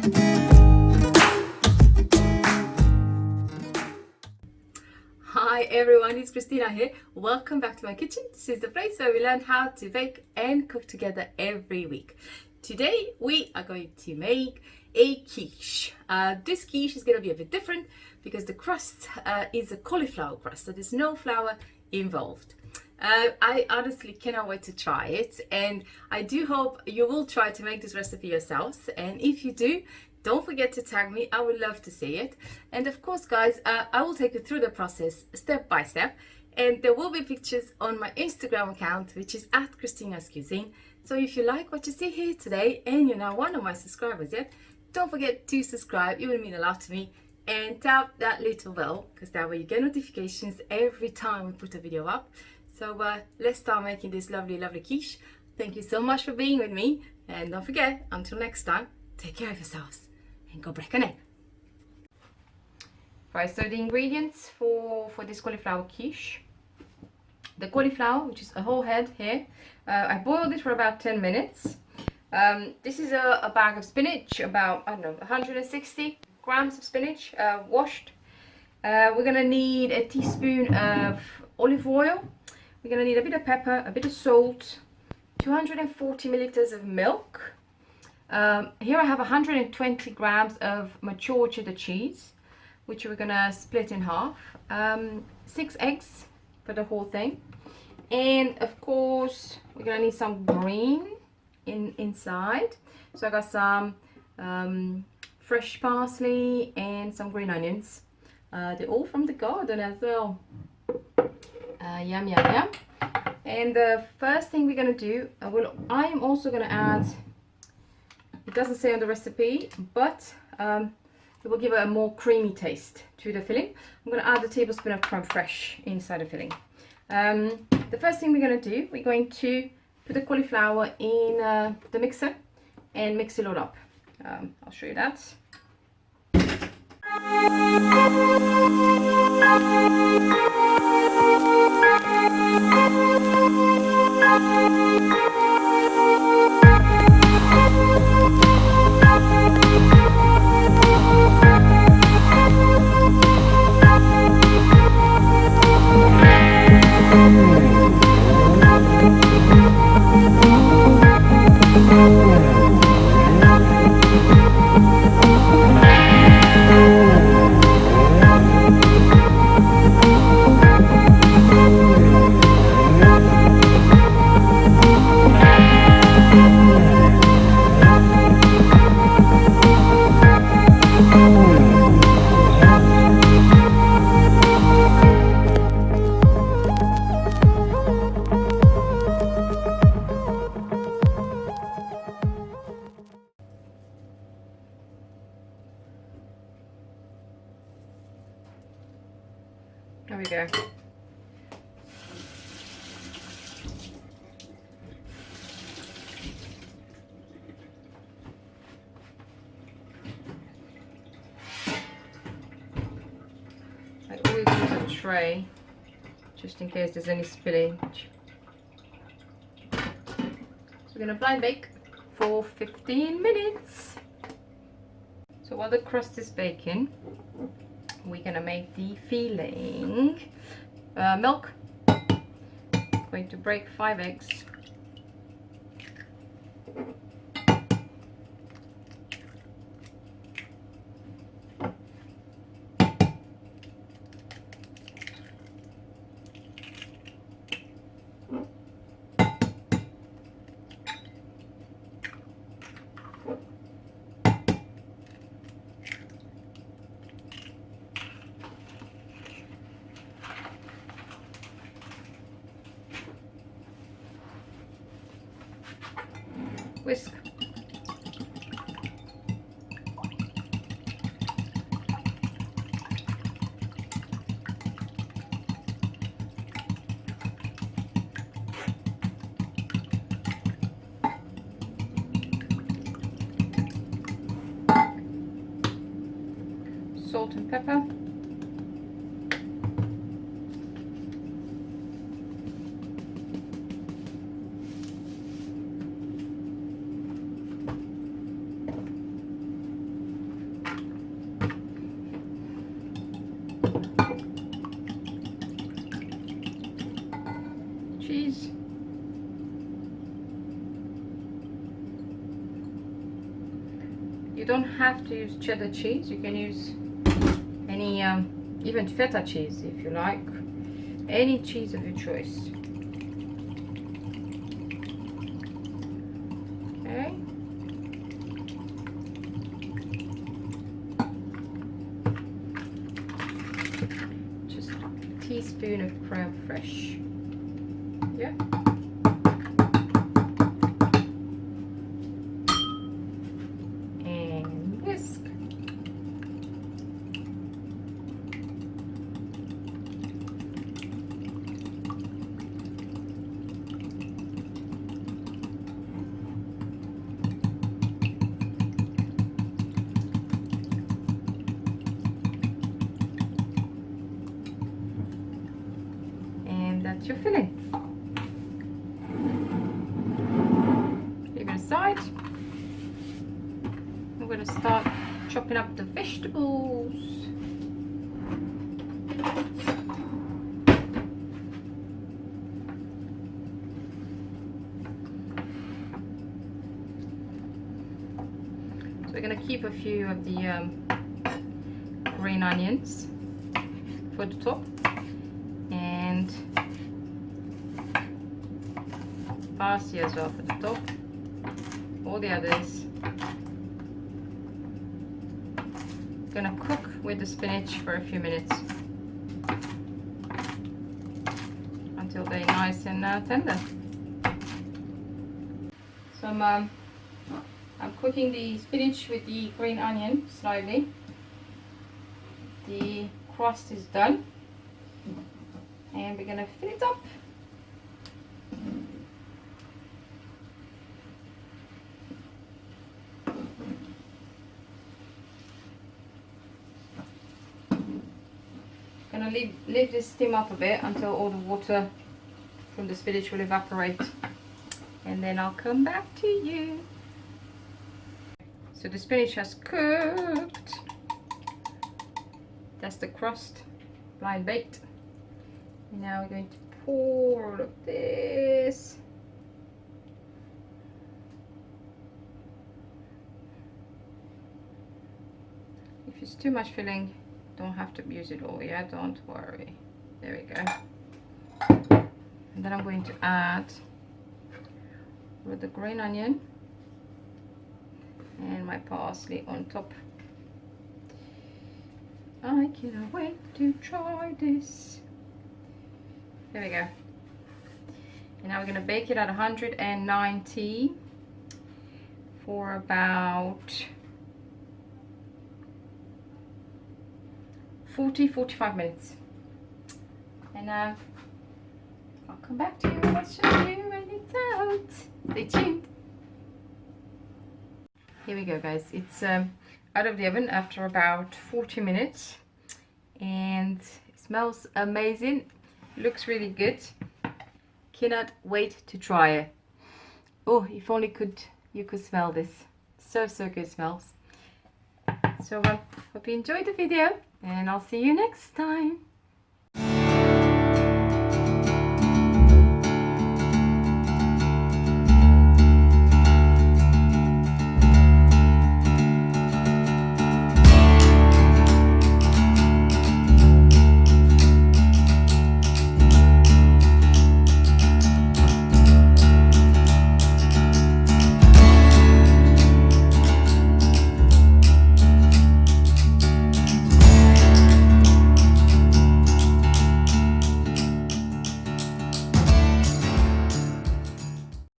Hi everyone, it's Christina here. Welcome back to my kitchen. This is the place where we learn how to bake and cook together every week. Today we are going to make a quiche. This quiche is going to be a bit different because the crust is a cauliflower crust, so there's no flour involved. I honestly cannot wait to try it, and I do hope you will try to make this recipe yourselves, and if you do, don't forget to tag me. I would love to see it. And of course guys, I will take you through the process step by step, and there will be pictures on my Instagram account, which is at Christina's Cuisine. So if you like what you see here today and you're not one of my subscribers yet, don't forget to subscribe. It will mean a lot to me. And tap that little bell, because that way you get notifications every time we put a video up. So let's start making this lovely quiche. Thank you so much for being with me, and don't forget, until next time, take care of yourselves and go break an egg. Right, so the ingredients for this cauliflower quiche: the cauliflower, which is a whole head here. I boiled it for about 10 minutes. This is a bag of spinach, about, I don't know, 160 grams of spinach, washed. We're gonna need a teaspoon of olive oil. We're gonna need a bit of pepper, a bit of salt, 240 milliliters of milk. Here I have 120 grams of mature cheddar cheese, which we're gonna split in half. 6 eggs for the whole thing. And of course, we're gonna need some green inside. So I got some fresh parsley and some green onions. They're all from the garden as well. Yum, yum, yum. And the first thing we're gonna do, I am also gonna add, it doesn't say on the recipe, but it will give a more creamy taste to the filling. I'm gonna add a tablespoon of creme fraiche inside the filling. The first thing we're gonna do, we're going to put the cauliflower in the mixer and mix it all up. I'll show you that. There we go. I always use a tray just in case there's any spillage. So we're going to blind bake for 15 minutes. So while the crust is baking, we're gonna make the filling. Milk. Going to break 5 eggs. Whisk. Salt and pepper. You don't have to use cheddar cheese. You can use any, even feta cheese if you like. Any cheese of your choice. Okay. Just a teaspoon of creme fraiche. Yeah. And whisk. That's your filling. Leave it aside. I'm going to start chopping up the vegetables. So we're going to keep a few of the green onions for the top, and parsley as well for the top. All the others gonna cook with the spinach for a few minutes until they're nice and tender. So I'm cooking the spinach with the green onion slowly. The crust is done, and we're gonna fill it up. Gonna leave this steam up a bit until all the water from the spinach will evaporate, and then I'll come back to you. So the spinach has cooked. That's the crust, blind baked. And now we're going to pour all of this. If it's too much filling, don't have to use it all, yeah, don't worry. There we go. And then I'm going to add with the green onion and my parsley on top. I cannot wait to try this. There we go. And now we're going to bake it at 190 for about 40-45 minutes. And I'll come back to you and I'll show you when it's out. Stay tuned. Here we go, guys. It's out of the oven after about 40 minutes, and it smells amazing. Looks really good. Cannot wait to try it. Oh, if only you could smell this. So good smells. So hope you enjoyed the video, and I'll see you next time.